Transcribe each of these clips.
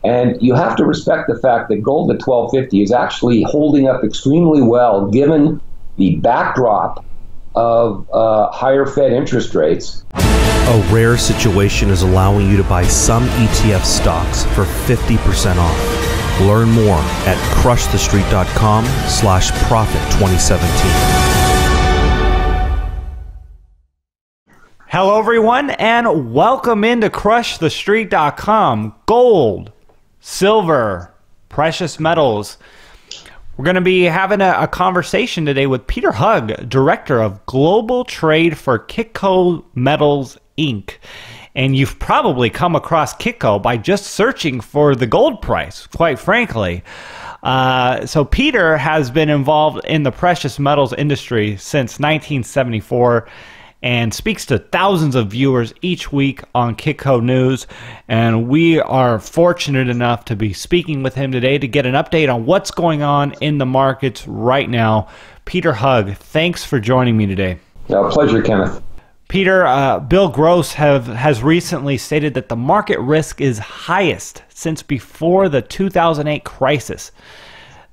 And you have to respect the fact that gold at $1,250 is actually holding up extremely well given the backdrop of higher Fed interest rates. A rare situation is allowing you to buy some ETF stocks for 50% off. Learn more at crushthestreet.com/profit2017. Hello, everyone, and welcome into crushthestreet.com. Gold, silver, precious metals. We're going to be having a conversation today with Peter Hugg, Director of Global Trade for Kitco Metals, Inc. And you've probably come across Kitco by just searching for the gold price, quite frankly. So Peter has been involved in the precious metals industry since 1974 and speaks to thousands of viewers each week on Kitco News. And we are fortunate enough to be speaking with him today to get an update on what's going on in the markets right now. Peter Hugg, thanks for joining me today. Pleasure, Kenneth. Peter, Bill Gross has recently stated that the market risk is highest since before the 2008 crisis.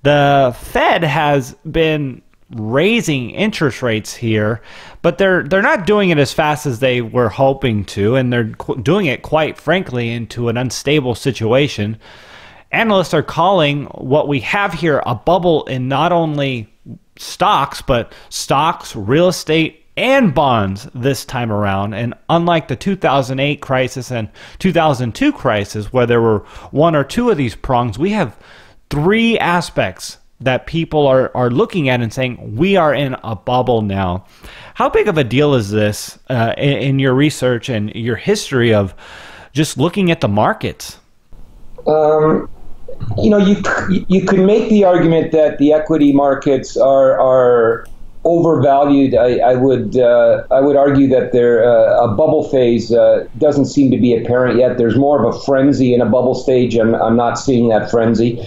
The Fed has been raising interest rates here, but they're not doing it as fast as they were hoping to, and they're doing it, quite frankly, into an unstable situation. Analysts are calling what we have here a bubble in not only stocks, but stocks, real estate, and bonds this time around. And unlike the 2008 crisis and 2002 crisis, where there were one or two of these prongs, we have three aspects that people are looking at and saying, we are in a bubble now. How big of a deal is this in your research and your history of just looking at the markets? You could make the argument that the equity markets are overvalued. I would argue that a bubble phase doesn't seem to be apparent yet. There's more of a frenzy in a bubble stage, and I'm not seeing that frenzy.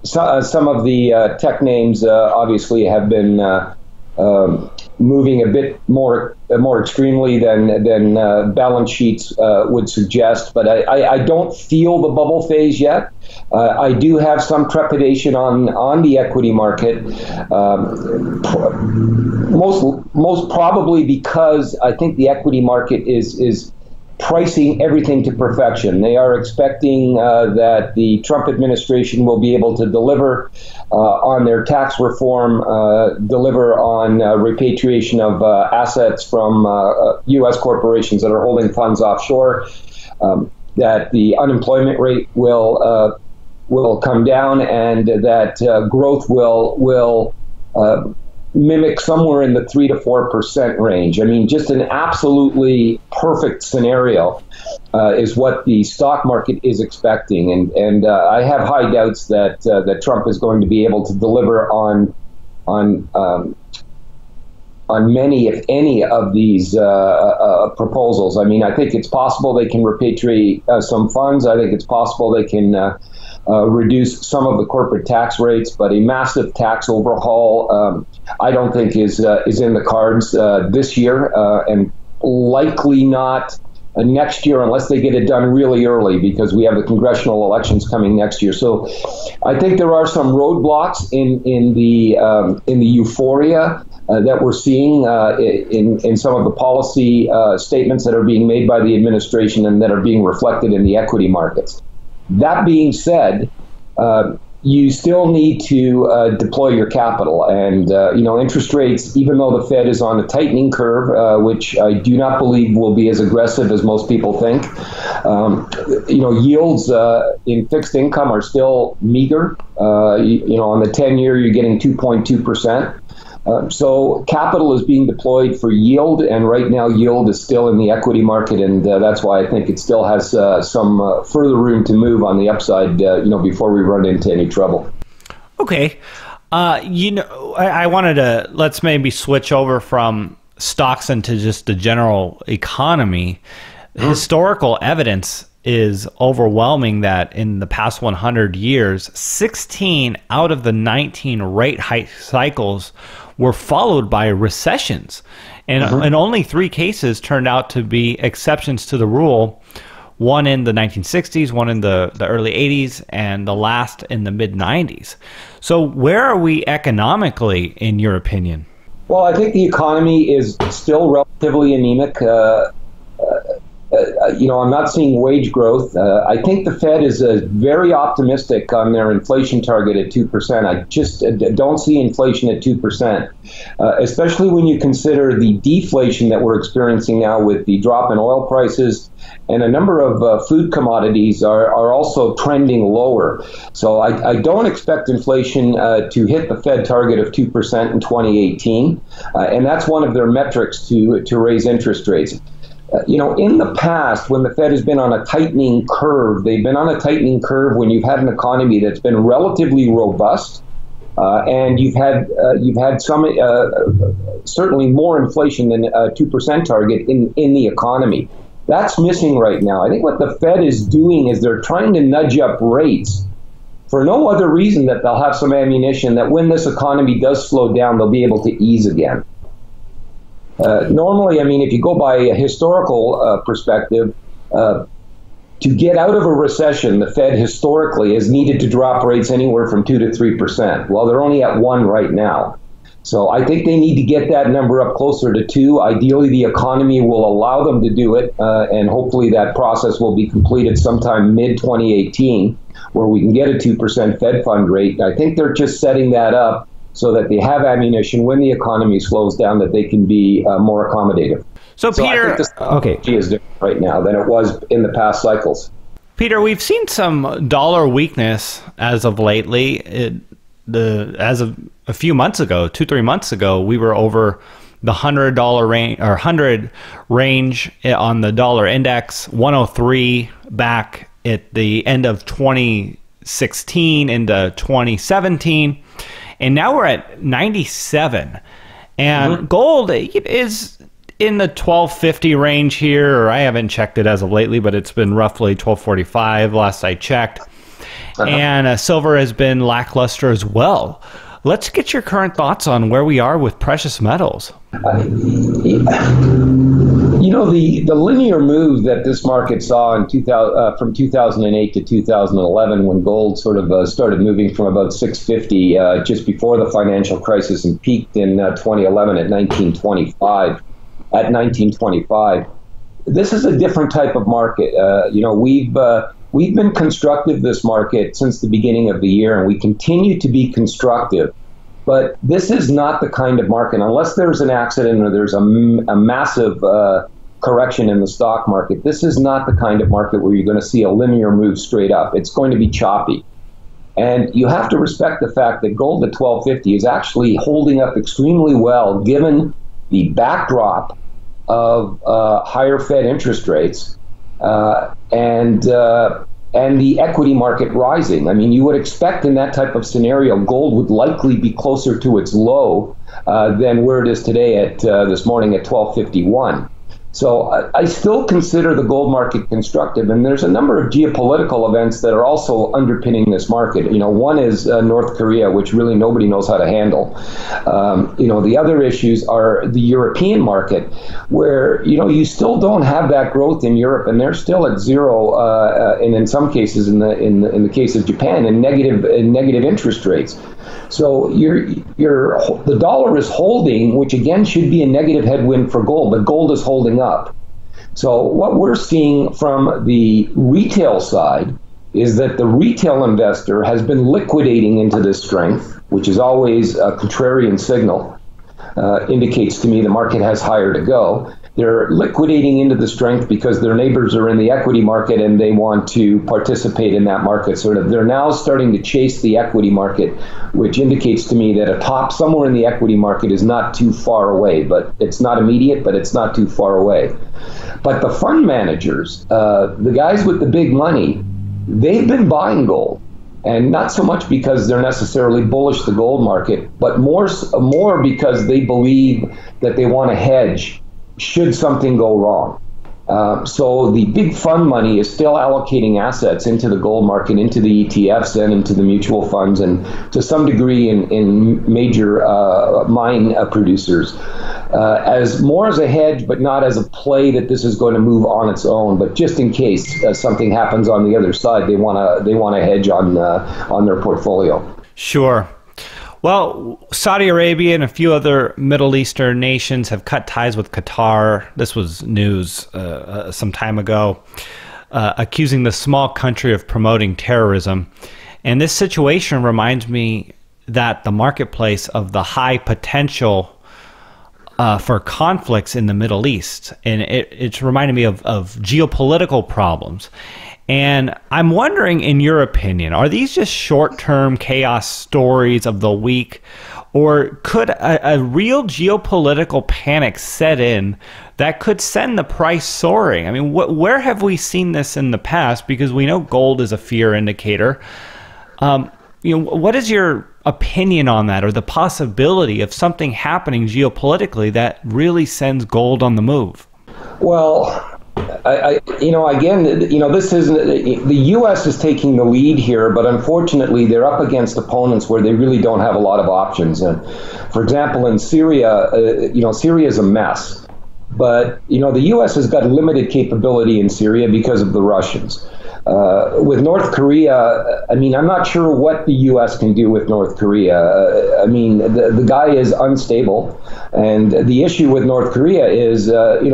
Some of the tech names obviously have been moving a bit more extremely than balance sheets would suggest, but I don't feel the bubble phase yet. I do have some trepidation on the equity market, most probably because I think the equity market is pricing everything to perfection. They are expecting that the Trump administration will be able to deliver on their tax reform, deliver on repatriation of assets from U.S. corporations that are holding funds offshore, that the unemployment rate will come down, and that growth will mimic somewhere in the 3 to 4% range. I mean, just an absolutely perfect scenario is what the stock market is expecting, and I have high doubts that Trump is going to be able to deliver on many, if any, of these proposals. I mean, I think it's possible they can repatriate some funds. I think it's possible they can reduce some of the corporate tax rates, but a massive tax overhaul, I don't think is in the cards this year, and likely not next year unless they get it done really early, because we have the congressional elections coming next year. So I think there are some roadblocks in the euphoria that we're seeing in some of the policy statements that are being made by the administration and that are being reflected in the equity markets. That being said, you still need to deploy your capital, and interest rates, even though the Fed is on a tightening curve, which I do not believe will be as aggressive as most people think, yields in fixed income are still meager. On the 10-year, you're getting 2.2%. So capital is being deployed for yield, and right now yield is still in the equity market, and that's why I think it still has some further room to move on the upside, before we run into any trouble. Okay. I wanted to, let's maybe switch over from stocks into just the general economy. Historical evidence is overwhelming that in the past 100 years, 16 out of the 19 rate hike cycles were followed by recessions. And in only 3 cases turned out to be exceptions to the rule, one in the 1960s, one in the early 80s, and the last in the mid 90s. So where are we economically, in your opinion? Well, I think the economy is still relatively anemic. I'm not seeing wage growth. I think the Fed is very optimistic on their inflation target at 2%. I just don't see inflation at 2%, especially when you consider the deflation that we're experiencing now with the drop in oil prices, and a number of food commodities are also trending lower. So I don't expect inflation to hit the Fed target of 2% in 2018, and that's one of their metrics to raise interest rates. In the past, when the Fed has been on a tightening curve, they've been on a tightening curve when you've had an economy that's been relatively robust, and you've had some certainly more inflation than a 2% target in the economy. That's missing right now. I think what the Fed is doing is they're trying to nudge up rates for no other reason that they'll have some ammunition that when this economy does slow down, they'll be able to ease again. Normally, I mean, if you go by a historical perspective, to get out of a recession, the Fed historically has needed to drop rates anywhere from 2 to 3%. Well, they're only at 1 right now. So I think they need to get that number up closer to 2. Ideally, the economy will allow them to do it, and hopefully that process will be completed sometime mid-2018, where we can get a 2% Fed fund rate. I think they're just setting that up so that they have ammunition when the economy slows down, that they can be more accommodative. So Peter, I think the strategy is different right now than it was in the past cycles. Peter, we've seen some dollar weakness as of lately. As of a few months ago, 2-3 months ago, we were over the $100 range or 100 range on the dollar index, 103 back at the end of 2016 into 2017. And now we're at 97, and gold is in the 1250 range here, or I haven't checked it as of lately, but it's been roughly 1245 last I checked. And silver has been lackluster as well. Let's get your current thoughts on where we are with precious metals. The linear move that this market saw in from 2008 to 2011, when gold sort of started moving from about 650 just before the financial crisis and peaked in 2011 at 1925. This is a different type of market. We've been constructive this market since the beginning of the year, and we continue to be constructive. But this is not the kind of market, unless there's an accident or there's a massive correction in the stock market. This is not the kind of market where you're going to see a linear move straight up. It's going to be choppy. And you have to respect the fact that gold at 1250 is actually holding up extremely well, given the backdrop of higher Fed interest rates and the equity market rising. I mean, you would expect in that type of scenario, gold would likely be closer to its low than where it is today at this morning at 1251. So I still consider the gold market constructive, and there's a number of geopolitical events that are also underpinning this market. One is North Korea, which really nobody knows how to handle. The other issues are the European market, where you still don't have that growth in Europe, and they're still at zero, and in some cases, in the case of Japan, in negative interest rates. So the dollar is holding, which again should be a negative headwind for gold, but gold is holding up. So what we're seeing from the retail side is that the retail investor has been liquidating into this strength, which is always a contrarian signal, indicates to me the market has higher to go. They're liquidating into the strength because their neighbors are in the equity market and they want to participate in that market. They're now starting to chase the equity market, which indicates to me that a top somewhere in the equity market is not too far away, but it's not immediate, but it's not too far away. But the fund managers, the guys with the big money, they've been buying gold. And not so much because they're necessarily bullish the gold market, but more because they believe that they want to hedge should something go wrong. So the big fund money is still allocating assets into the gold market, into the ETFs, and into the mutual funds, and to some degree in major mine producers, as more as a hedge, but not as a play that this is going to move on its own. But just in case something happens on the other side, they want to hedge on their portfolio. Sure. Well, Saudi Arabia and a few other Middle Eastern nations have cut ties with Qatar. This was news some time ago, accusing the small country of promoting terrorism. And this situation reminds me that the marketplace of the high potential for conflicts in the Middle East. And it's reminded me of geopolitical problems. And I'm wondering, in your opinion, are these just short-term chaos stories of the week, or could a real geopolitical panic set in that could send the price soaring? I mean, where have we seen this in the past? Because we know gold is a fear indicator. What is your opinion on that, or the possibility of something happening geopolitically that really sends gold on the move? Well, this is the U.S. is taking the lead here, but unfortunately, they're up against opponents where they really don't have a lot of options. And for example, in Syria, Syria is a mess, but the U.S. has got limited capability in Syria because of the Russians. With North Korea, I'm not sure what the U.S. can do with North Korea. The guy is unstable, and the issue with North Korea is,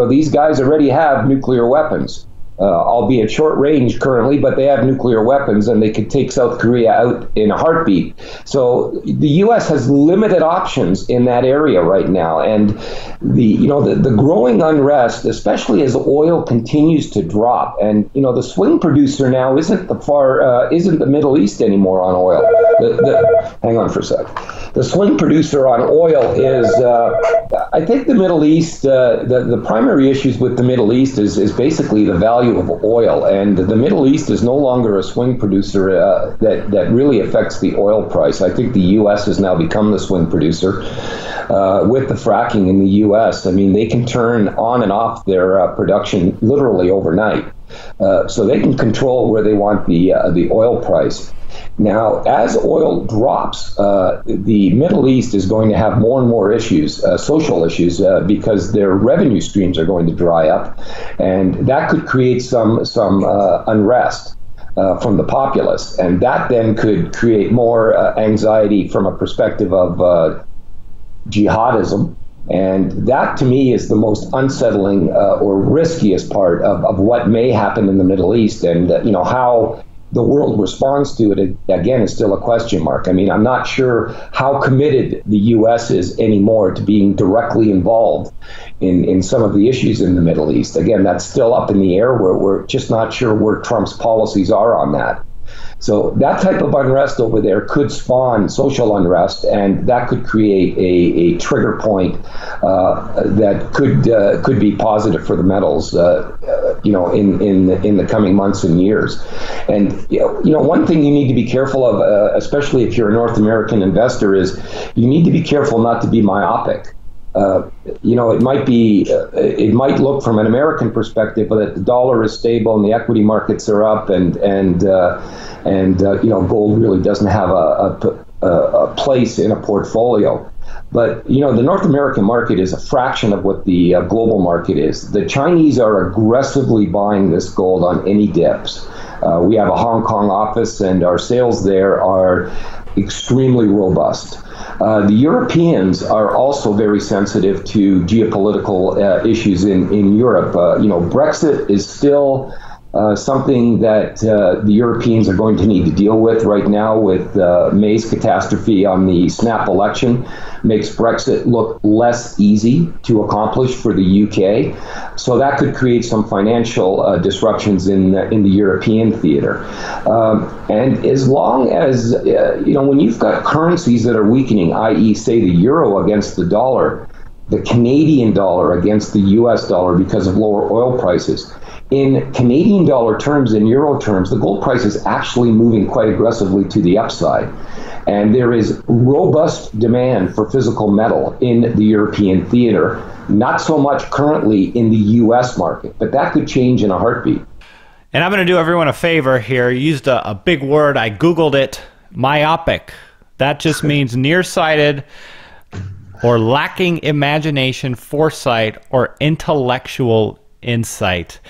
these guys already have nuclear weapons, albeit short range currently, but they have nuclear weapons, and they could take South Korea out in a heartbeat. So the U.S. has limited options in that area right now, and the growing unrest, especially as oil continues to drop, and the swing producer now isn't the Middle East anymore on oil. Hang on for a sec. The swing producer on oil is, I think, the Middle East. The primary issues with the Middle East is basically the value of oil, and the Middle East is no longer a swing producer that really affects the oil price. I think the U.S. has now become the swing producer with the fracking in the U.S. They can turn on and off their production literally overnight, so they can control where they want the oil price. Now, as oil drops, the Middle East is going to have more and more issues, social issues, because their revenue streams are going to dry up, and that could create some unrest from the populace, and that then could create more anxiety from a perspective of jihadism. And that, to me, is the most unsettling or riskiest part of what may happen in the Middle East, and how the world responds to it, again, is still a question mark. I'm not sure how committed the U.S. is anymore to being directly involved in some of the issues in the Middle East. Again, that's still up in the air. We're just not sure where Trump's policies are on that. So that type of unrest over there could spawn social unrest, and that could create a trigger point that could be positive for the metals, in the coming months and years. And one thing you need to be careful of, especially if you're a North American investor, is you need to be careful not to be myopic. It might look from an American perspective that the dollar is stable and the equity markets are up, and gold really doesn't have a place in a portfolio. But the North American market is a fraction of what the global market is. The Chinese are aggressively buying this gold on any dips. We have a Hong Kong office, and our sales there are extremely robust. The Europeans are also very sensitive to geopolitical issues in Europe. Brexit is still something that the Europeans are going to need to deal with right now, with May's catastrophe on the snap election makes Brexit look less easy to accomplish for the UK. So that could create some financial disruptions in the European theater. And as long as, when you've got currencies that are weakening, i.e. say the euro against the dollar, the Canadian dollar against the US dollar because of lower oil prices, in Canadian dollar terms and euro terms, the gold price is actually moving quite aggressively to the upside. And there is robust demand for physical metal in the European theater. Not so much currently in the U.S. market, but that could change in a heartbeat. And I'm going to do everyone a favor here. You used a big word. I Googled it, myopic. That just means nearsighted or lacking imagination, foresight, or intellectual insight.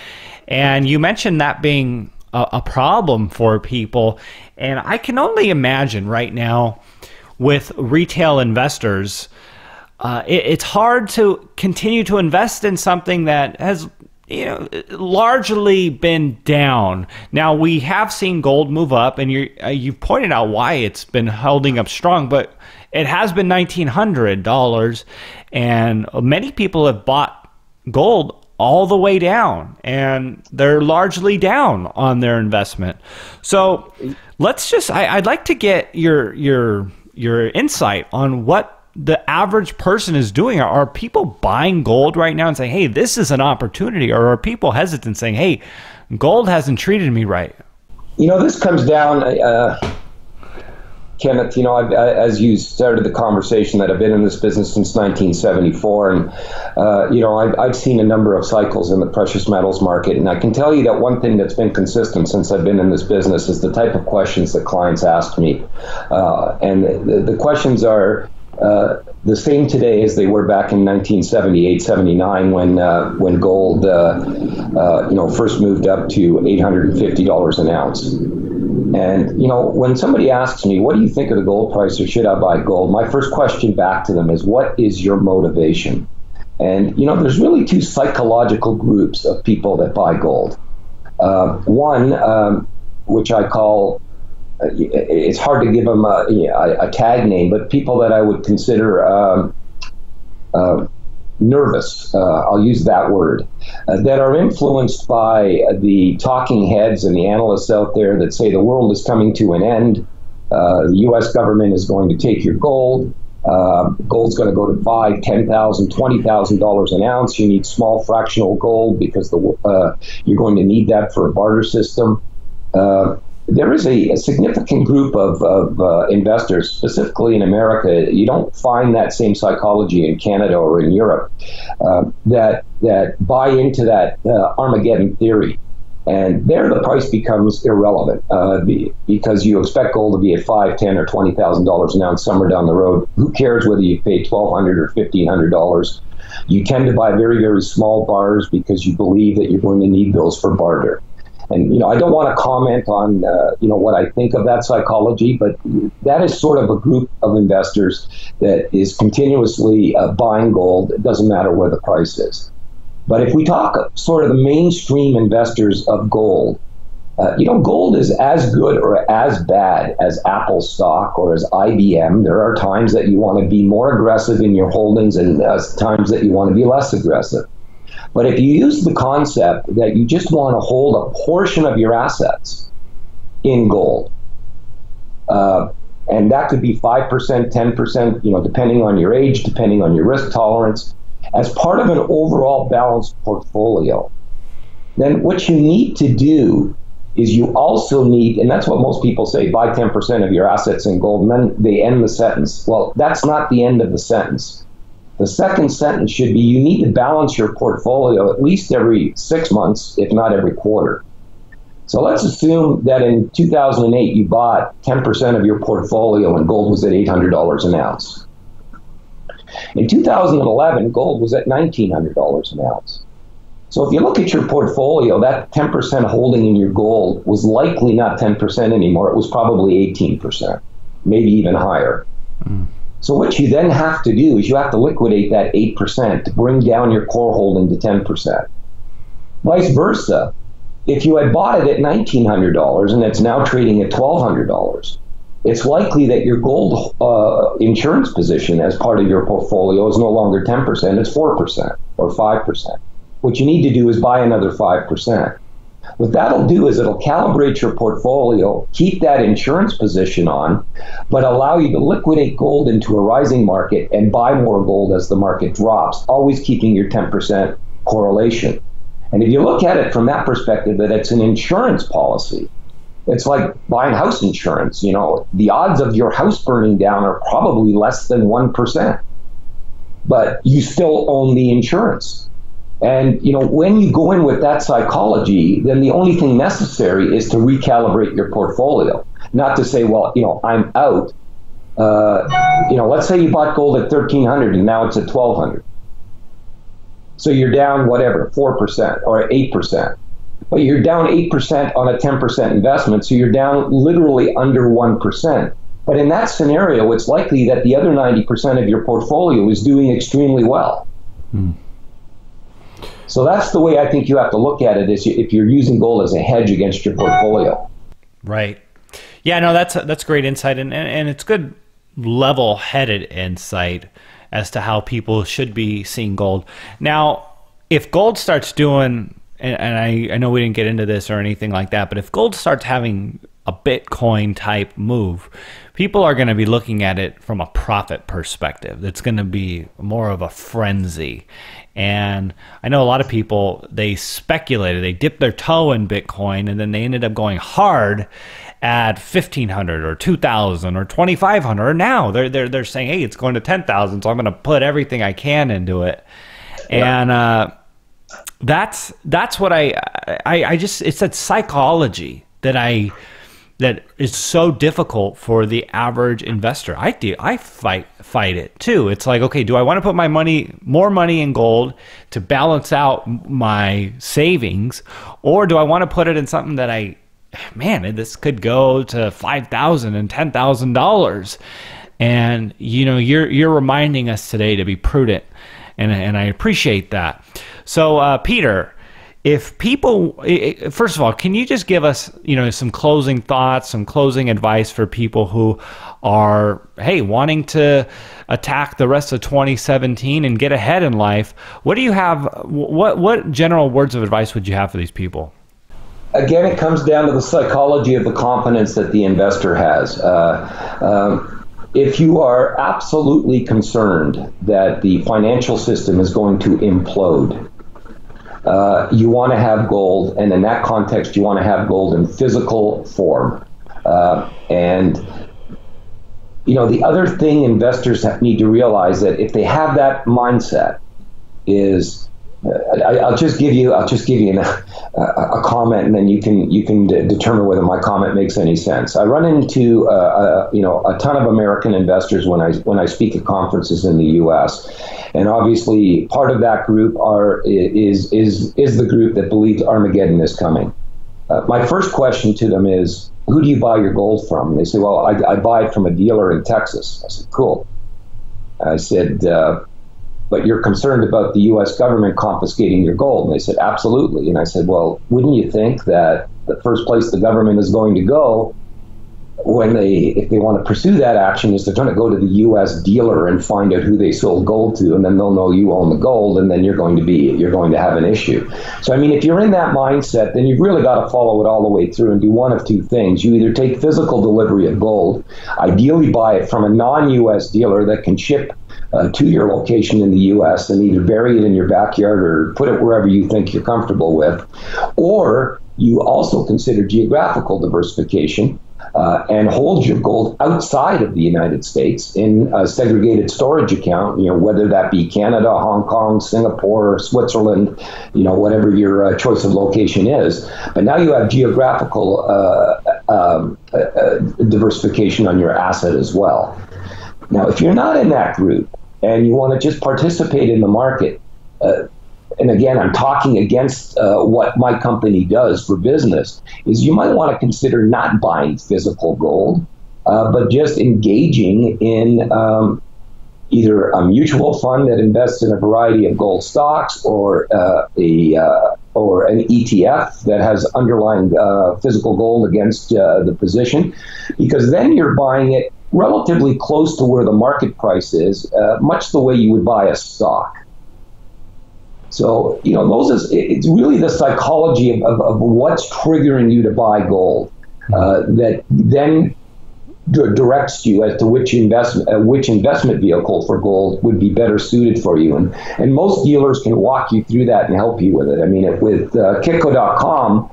And you mentioned that being a problem for people. And I can only imagine right now with retail investors, it's hard to continue to invest in something that has largely been down. Now, we have seen gold move up, and you've pointed out why it's been holding up strong, but it has been $1,900, and many people have bought gold all the way down, and they're largely down on their investment. So let's just, I'd like to get your insight on what the average person is doing. Are people buying gold right now and saying, hey, this is an opportunity? Or are people hesitant saying, hey, gold hasn't treated me right? This comes down, Kenneth, as you started the conversation, that I've been in this business since 1974. And, I've seen a number of cycles in the precious metals market. And I can tell you that one thing that's been consistent since I've been in this business is the type of questions that clients ask me. And the questions are the same today as they were back in 1978, 79, when gold, first moved up to $850 an ounce. And, when somebody asks me, what do you think of the gold price, or should I buy gold? My first question back to them is, what is your motivation? And, there's really two psychological groups of people that buy gold. One, which I call, it's hard to give them a tag name, but people that I would consider nervous, I'll use that word, that are influenced by the talking heads and the analysts out there that say the world is coming to an end, the U.S. government is going to take your gold, gold's going to go to $5,000, $10,000, $20,000 an ounce. You need small fractional gold because you're going to need that for a barter system. There is a significant group of investors, specifically in America. You don't find that same psychology in Canada or in Europe, that buy into that Armageddon theory. And there the price becomes irrelevant because you expect gold to be at $5,000, $10,000, or $20,000 an ounce somewhere down the road. Who cares whether you pay $1,200 or $1,500? You tend to buy very, very small bars because you believe that you're going to need those for barter. And, I don't want to comment on, what I think of that psychology, but that is sort of a group of investors that is continuously buying gold. It doesn't matter where the price is. But if we talk sort of the mainstream investors of gold, gold is as good or as bad as Apple stock or as IBM. There are times that you want to be more aggressive in your holdings and times that you want to be less aggressive. But if you use the concept that you just want to hold a portion of your assets in gold, and that could be 5%, 10%, depending on your age, depending on your risk tolerance, as part of an overall balanced portfolio, then what you need to do is you also need, and that's what most people say, buy 10% of your assets in gold, and then they end the sentence. Well, that's not the end of the sentence. The second sentence should be you need to balance your portfolio at least every 6 months, if not every quarter. So let's assume that in 2008 you bought 10% of your portfolio and gold was at $800 an ounce. In 2011, gold was at $1,900 an ounce. So if you look at your portfolio, that 10% holding in your gold was likely not 10% anymore. It was probably 18%, maybe even higher. So what you then have to do is you have to liquidate that 8% to bring down your core holding to 10%. Vice versa, if you had bought it at $1,900 and it's now trading at $1,200, it's likely that your gold insurance position as part of your portfolio is no longer 10%, it's 4% or 5%. What you need to do is buy another 5%. What that'll do is it'll calibrate your portfolio, keep that insurance position on, but allow you to liquidate gold into a rising market and buy more gold as the market drops, always keeping your 10% correlation. And if you look at it from that perspective, that it's an insurance policy, it's like buying house insurance. The odds of your house burning down are probably less than 1%. but you still own the insurance. And, when you go in with that psychology, then the only thing necessary is to recalibrate your portfolio. Not to say, well, I'm out. Let's say you bought gold at 1,300 and now it's at 1,200. So you're down, 4% or 8%. But you're down 8% on a 10% investment, so you're down literally under 1%. But in that scenario, it's likely that the other 90% of your portfolio is doing extremely well. So that's the way I think you have to look at it, is if you're using gold as a hedge against your portfolio. Right. Yeah, no, that's great insight, and it's good level-headed insight as to how people should be seeing gold. Now, if gold starts doing, and I know we didn't get into this or anything like that, but if gold starts having a Bitcoin type move, people are going to be looking at it from a profit perspective. It's going to be more of a frenzy. And I know a lot of people, they speculated, they dipped their toe in Bitcoin, and then they ended up going hard at 1,500 or 2,000 or 2,500. Or now they're saying, hey, it's going to 10,000, so I'm going to put everything I can into it. Yeah. And that's what I just, it's that psychology that is so difficult for the average investor. I fight it too. It's like, okay, do I want to put more money in gold to balance out my savings, or do I want to put it in something that this could go to $5,000 and $10,000? And you're reminding us today to be prudent, and I appreciate that. So Peter, if people, first of all, can you just give us, some closing thoughts, some closing advice for people who are, wanting to attack the rest of 2017 and get ahead in life? What do you have? What general words of advice would you have for these people? Again, it comes down to the psychology of the confidence that the investor has. If you are absolutely concerned that the financial system is going to implode, you want to have gold, and in that context, you want to have gold in physical form. And the other thing investors need to realize, that if they have that mindset, is I'll just give you a comment, and then you can determine whether my comment makes any sense. I run into a ton of American investors when I speak at conferences in the U.S., and obviously part of that group is the group that believes Armageddon is coming. My first question to them is, who do you buy your gold from? And they say, well, I buy it from a dealer in Texas. I said, cool. I said, but you're concerned about the U.S. government confiscating your gold? And they said, absolutely. And I said, well, wouldn't you think that the first place the government is going to go if they want to pursue that action is they're going to go to the U.S. dealer and find out who they sold gold to, and then they'll know you own the gold, and then you're going to have an issue. So, if you're in that mindset, then you've really got to follow it all the way through and do one of two things. You either take physical delivery of gold, ideally buy it from a non-U.S. dealer that can ship to your location in the U.S. and either bury it in your backyard or put it wherever you think you're comfortable with, or you also consider geographical diversification and hold your gold outside of the United States in a segregated storage account, whether that be Canada, Hong Kong, Singapore, Switzerland, whatever your choice of location is. But now you have geographical diversification on your asset as well. Now, if you're not in that group and you want to just participate in the market, and again, I'm talking against what my company does for business, is you might want to consider not buying physical gold, but just engaging in either a mutual fund that invests in a variety of gold stocks, or an ETF that has underlying physical gold against the position, because then you're buying it relatively close to where the market price is, much the way you would buy a stock. So, it's really the psychology of what's triggering you to buy gold that then directs you as to which investment vehicle for gold would be better suited for you. And most dealers can walk you through that and help you with it. With Kitco.com,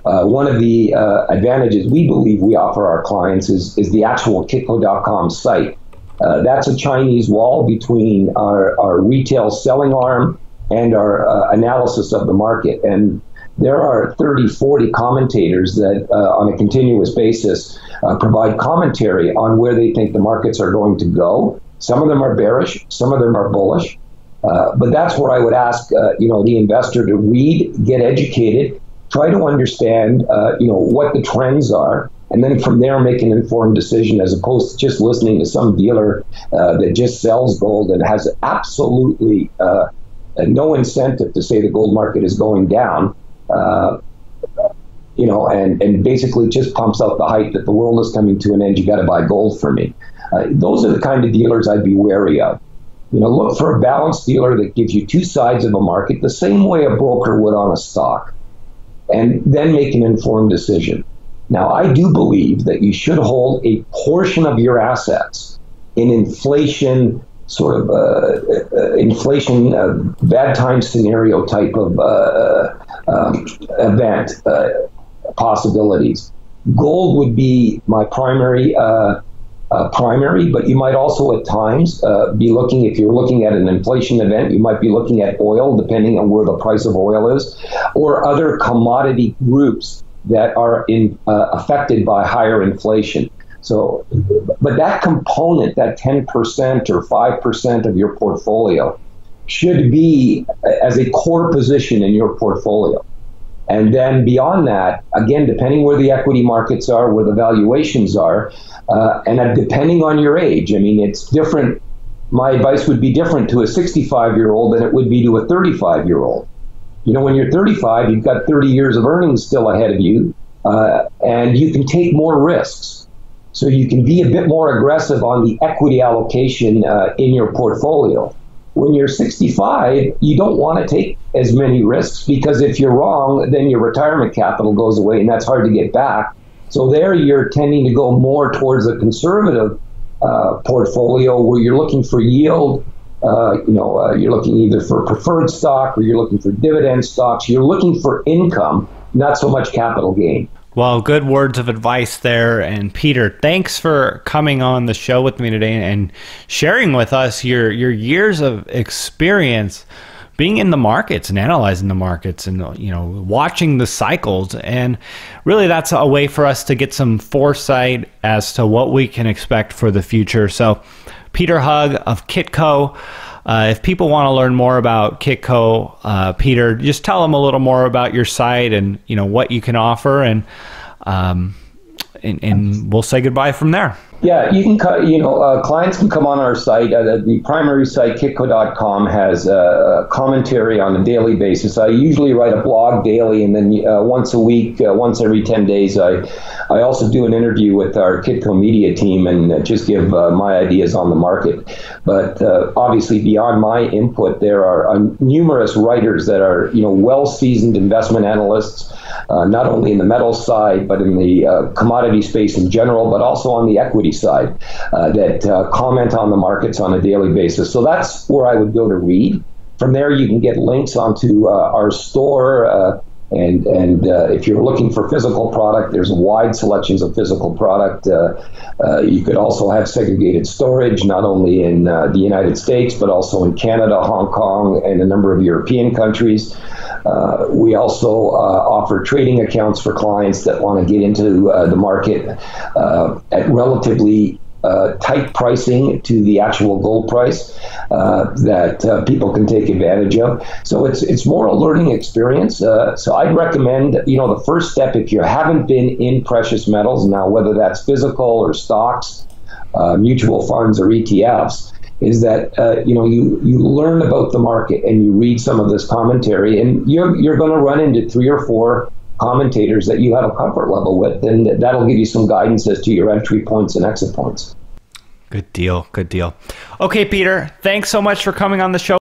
one of the advantages we believe we offer our clients is the actual Kitco.com site. That's a Chinese wall between our retail selling arm and our analysis of the market. And there are 30, 40 commentators that on a continuous basis provide commentary on where they think the markets are going to go. Some of them are bearish, some of them are bullish. But that's where I would ask, the investor to read, get educated, try to understand, what the trends are, and then from there make an informed decision, as opposed to just listening to some dealer that just sells gold and has absolutely no incentive to say the gold market is going down, and basically just pumps out the hype that the world is coming to an end, you got to buy gold for me. Those are the kind of dealers I'd be wary of. Look for a balanced dealer that gives you two sides of a market the same way a broker would on a stock, and then make an informed decision. Now, I do believe that you should hold a portion of your assets in inflation, bad time scenario type of event possibilities. Gold would be my primary, but you might also at times be looking, if you're looking at an inflation event, you might be looking at oil, depending on where the price of oil is, or other commodity groups that are affected by higher inflation. So, but that component, that 10% or 5% of your portfolio, should be as a core position in your portfolio. And then beyond that, again, depending where the equity markets are, where the valuations are, and depending on your age, I mean, it's different. My advice would be different to a 65-year-old than it would be to a 35-year-old. When you're 35, you've got 30 years of earnings still ahead of you, and you can take more risks. So you can be a bit more aggressive on the equity allocation in your portfolio. When you're 65, you don't want to take as many risks, because if you're wrong, then your retirement capital goes away, and that's hard to get back. So there you're tending to go more towards a conservative portfolio where you're looking for yield. You're looking either for preferred stock or you're looking for dividend stocks. You're looking for income, not so much capital gain. Well, good words of advice there. And Peter, thanks for coming on the show with me today and sharing with us your years of experience being in the markets and analyzing the markets and, watching the cycles. And really that's a way for us to get some foresight as to what we can expect for the future. So Peter Hug of Kitco. If people want to learn more about Kitco, Peter, just tell them a little more about your site and what you can offer, and we'll say goodbye from there. Yeah, you can. Clients can come on our site. The primary site, kitco.com, has commentary on a daily basis. I usually write a blog daily, and then once a week, once every 10 days, I also do an interview with our Kitco media team and just give my ideas on the market. But obviously, beyond my input, there are numerous writers that are well-seasoned investment analysts, not only in the metals side, but in the commodity space in general, but also on the equity side, that comment on the markets on a daily basis. So that's where I would go to read. From there, you can get links onto our store, and if you're looking for physical product, there's wide selections of physical product. You could also have segregated storage, not only in the United States, but also in Canada, Hong Kong, and a number of European countries. We also offer trading accounts for clients that want to get into the market at relatively tight pricing to the actual gold price that people can take advantage of. So it's more a learning experience. So I'd recommend, the first step, if you haven't been in precious metals, now whether that's physical or stocks, mutual funds or ETFs, is that you learn about the market and you read some of this commentary, and you're going to run into 3 or 4 commentators that you have a comfort level with, and that'll give you some guidance as to your entry points and exit points. Good deal. Good deal. Okay, Peter, thanks so much for coming on the show.